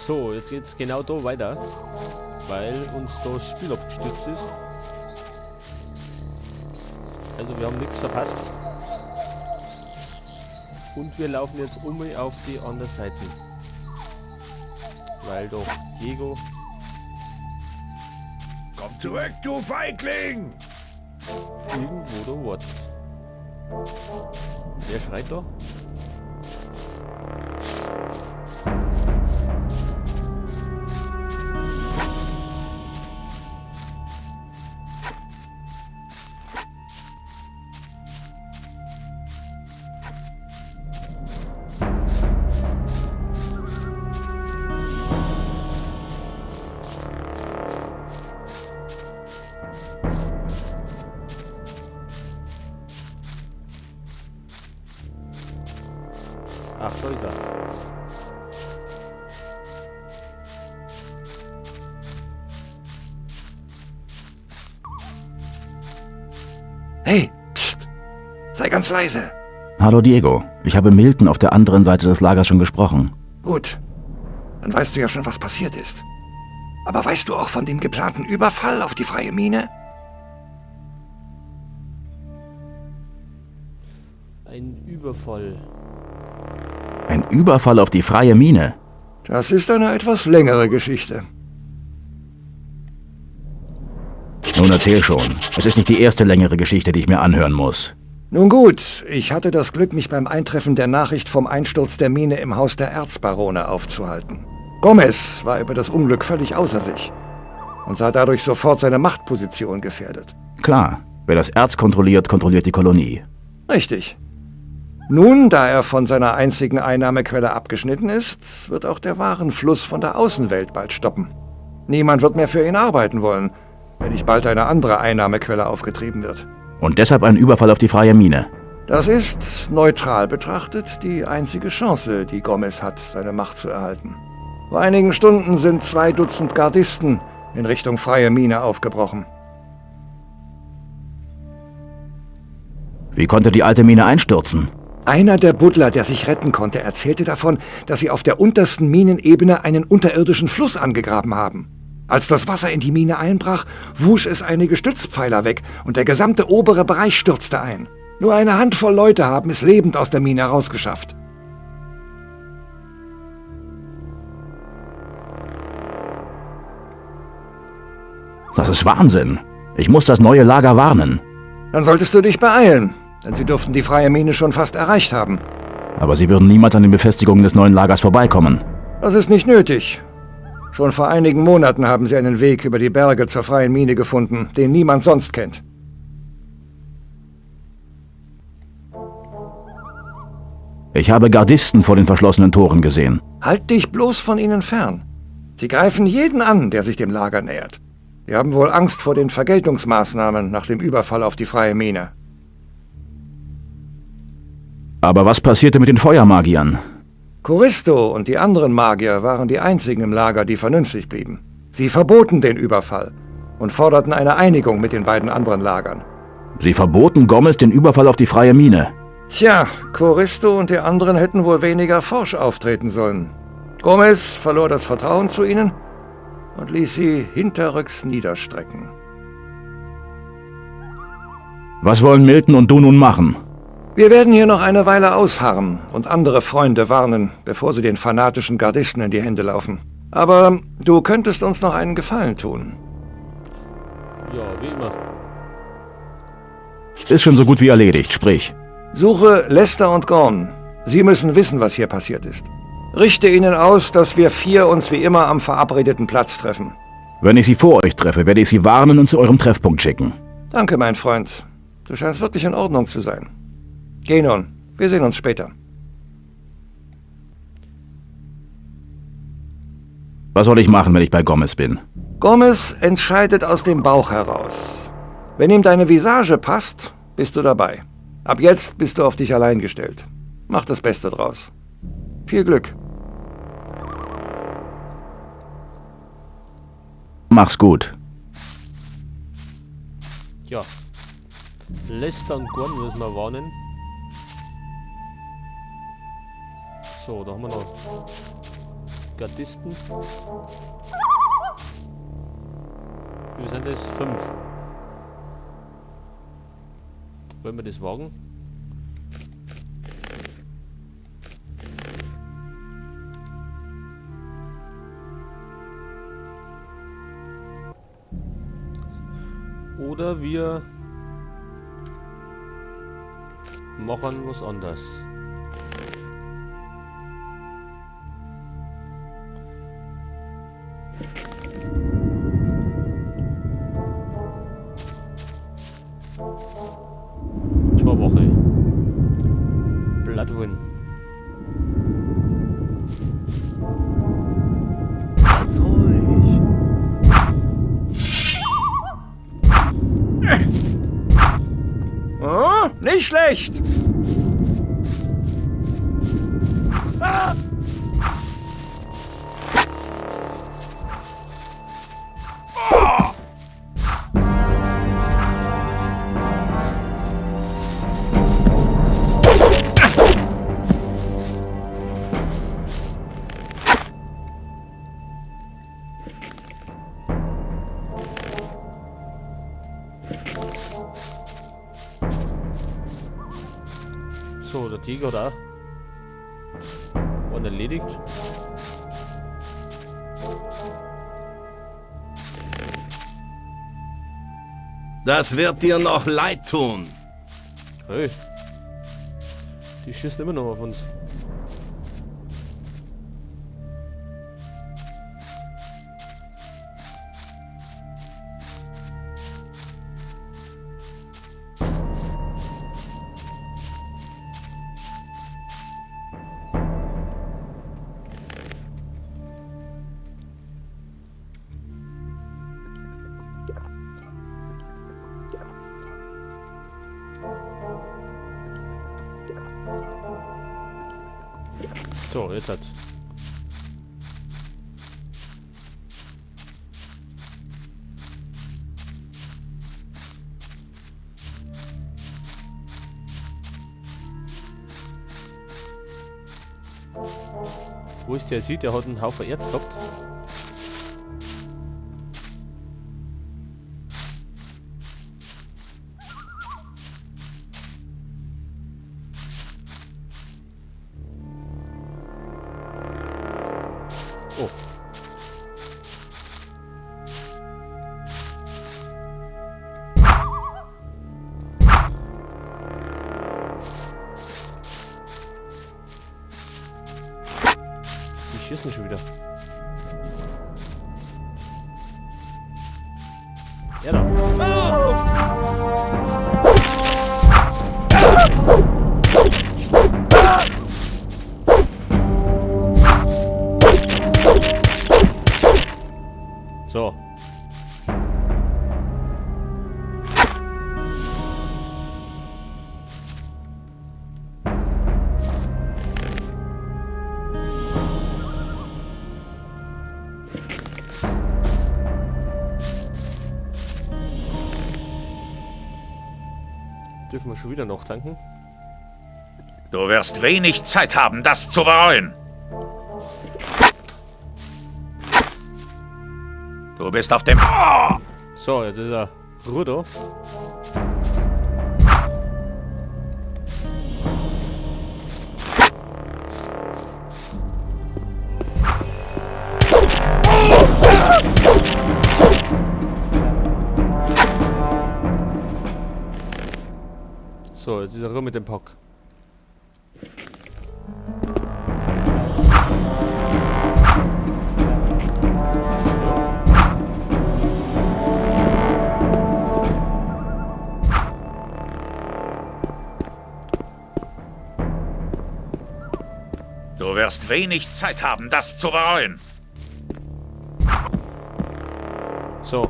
So, jetzt geht's genau da weiter, weil uns das Spiel abgestürzt ist. Also wir haben nichts verpasst. Und wir laufen jetzt auf die andere Seite. Weil doch Diego... Komm zurück, du Feigling! irgendwo da wartet. Wer schreit da? Ach, da ist er. Hey, pst! Sei ganz leise. Hallo Diego, ich habe Milton auf der anderen Seite des Lagers schon gesprochen. Gut, dann weißt du ja schon, was passiert ist. Aber weißt du auch von dem geplanten Überfall auf die freie Mine? Ein Überfall. Ein Überfall auf die freie Mine? Das ist eine etwas längere Geschichte. Nun erzähl schon. Es ist nicht die erste längere Geschichte, die ich mir anhören muss. Nun gut, ich hatte das Glück, mich beim Eintreffen der Nachricht vom Einsturz der Mine im Haus der Erzbarone aufzuhalten. Gomez war über das Unglück völlig außer sich und sah dadurch sofort seine Machtposition gefährdet. Klar, wer das Erz kontrolliert, kontrolliert die Kolonie. Richtig. Nun, da er von seiner einzigen Einnahmequelle abgeschnitten ist, wird auch der Warenfluss von der Außenwelt bald stoppen. Niemand wird mehr für ihn arbeiten wollen, wenn nicht bald eine andere Einnahmequelle aufgetrieben wird. Und deshalb ein Überfall auf die freie Mine. Das ist, neutral betrachtet, die einzige Chance, die Gomez hat, seine Macht zu erhalten. Vor einigen Stunden sind 2 Dutzend Gardisten in Richtung freie Mine aufgebrochen. Wie konnte die alte Mine einstürzen? Einer der Buddler, der sich retten konnte, erzählte davon, dass sie auf der untersten Minenebene einen unterirdischen Fluss angegraben haben. Als das Wasser in die Mine einbrach, wusch es einige Stützpfeiler weg und der gesamte obere Bereich stürzte ein. Nur eine Handvoll Leute haben es lebend aus der Mine herausgeschafft. Das ist Wahnsinn. Ich muss das neue Lager warnen. Dann solltest du dich beeilen, denn sie dürften die freie Mine schon fast erreicht haben. Aber sie würden niemals an den Befestigungen des neuen Lagers vorbeikommen. Das ist nicht nötig. Schon vor einigen Monaten haben sie einen Weg über die Berge zur freien Mine gefunden, den niemand sonst kennt. Ich habe Gardisten vor den verschlossenen Toren gesehen. Halt dich bloß von ihnen fern. Sie greifen jeden an, der sich dem Lager nähert. Sie haben wohl Angst vor den Vergeltungsmaßnahmen nach dem Überfall auf die freie Mine. Aber was passierte mit den Feuermagiern? Choristo und die anderen Magier waren die einzigen im Lager, die vernünftig blieben. Sie verboten den Überfall und forderten eine Einigung mit den beiden anderen Lagern. Sie verboten Gomez den Überfall auf die freie Mine. Tja, Choristo und die anderen hätten wohl weniger forsch auftreten sollen. Gomez verlor das Vertrauen zu ihnen und ließ sie hinterrücks niederstrecken. Was wollen Milton und du nun machen? Wir werden hier noch eine Weile ausharren und andere Freunde warnen, bevor sie den fanatischen Gardisten in die Hände laufen. Aber du könntest uns noch einen Gefallen tun. Ja, wie immer. Ist schon so gut wie erledigt, sprich. Suche Lester und Gorn. Sie müssen wissen, was hier passiert ist. Richte ihnen aus, dass wir 4 uns wie immer am verabredeten Platz treffen. Wenn ich sie vor euch treffe, werde ich sie warnen und zu eurem Treffpunkt schicken. Danke, mein Freund. Du scheinst wirklich in Ordnung zu sein. Geh nun. Wir sehen uns später. Was soll ich machen, wenn ich bei Gomez bin? Gomez entscheidet aus dem Bauch heraus. Wenn ihm deine Visage passt, bist du dabei. Ab jetzt bist du auf dich allein gestellt. Mach das Beste draus. Viel Glück. Mach's gut. Ja. Lester und Gorn müssen wir warnen. So, da haben wir noch Gardisten. Wie sind das? 5. Wollen wir das wagen? Oder wir machen was anderes. Torwoche. Bloodwin. Ganz ruhig. Oh, nicht schlecht. Ah! So, der Tiger da. Und erledigt. Das wird dir noch leid tun. Hey. Die schießen immer noch auf uns. So, jetzt hat's. Wo ist der jetzt? Der hat einen Haufen Erz gehabt. Oh. Die schießen schon wieder. Ja da. So. Dürfen wir schon wieder noch tanken? Du wirst wenig Zeit haben, das zu bereuen. Du bist auf dem... So, jetzt ist er Rudo. So, jetzt ist er rum mit dem Pack. Du wirst wenig Zeit haben, das zu bereuen. So.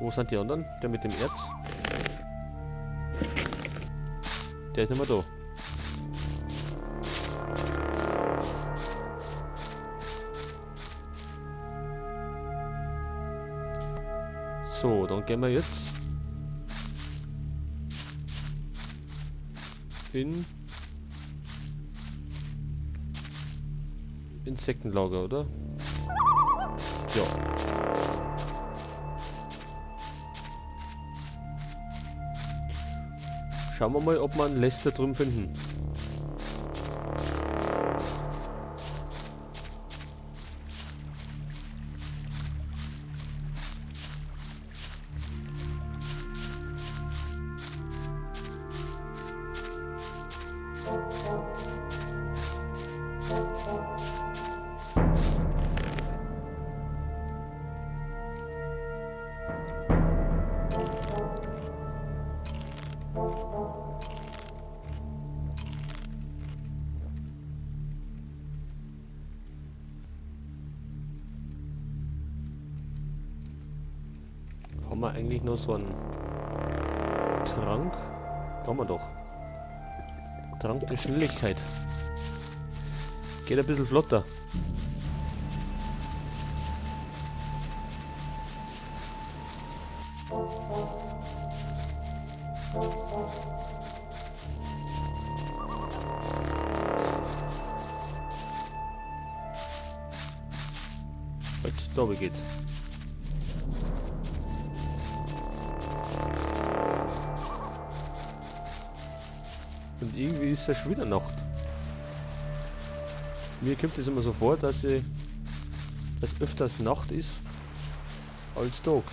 Wo sind die anderen? Der mit dem Erz? Der ist nicht mehr da. So, dann gehen wir jetzt in Insektenlager, oder? Ja. Schauen wir mal, ob wir einen Lester drin finden. Haben wir eigentlich noch so einen Trank? Da haben wir doch. Trank der Schnelligkeit. Geht ein bisschen flotter. Gut, da geht's. Und irgendwie ist es schon wieder Nacht. Mir kommt es immer so vor, dass öfters Nacht ist als Tag.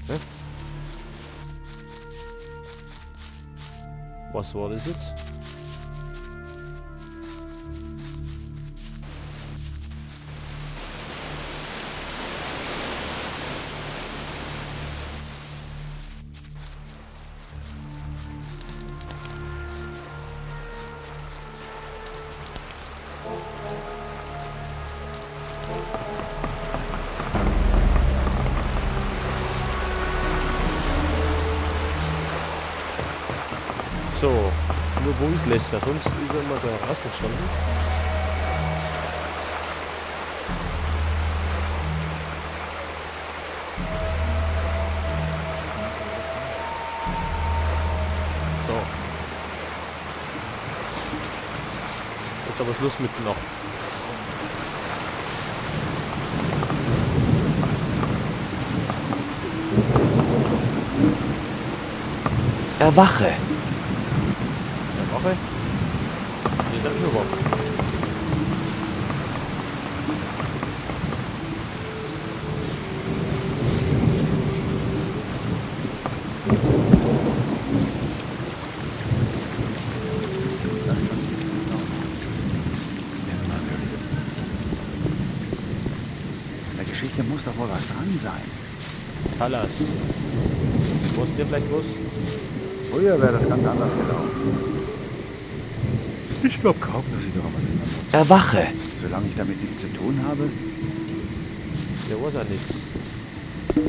Hä? Was war das jetzt? So, nur wo ist Lester? Sonst ist er immer da rausgestanden. So. Jetzt aber Schluss mit der Nacht. Erwache. Woche? Wir sind schon wach. In der Geschichte muss doch wohl was dran sein. Talas. Wusst ihr vielleicht was? Früher wäre das ganz anders gelaufen. Ich glaube kaum, dass ich noch einmal Erwache. Solange ich damit nichts zu tun habe. Der weiß ja nichts. In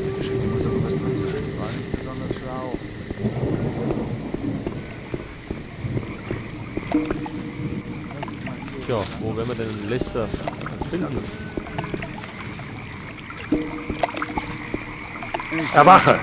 der Geschichte muss doch wohl was dran sein. War nicht besonders schlau. Tja, wo werden wir denn den Lester finden? Erwache!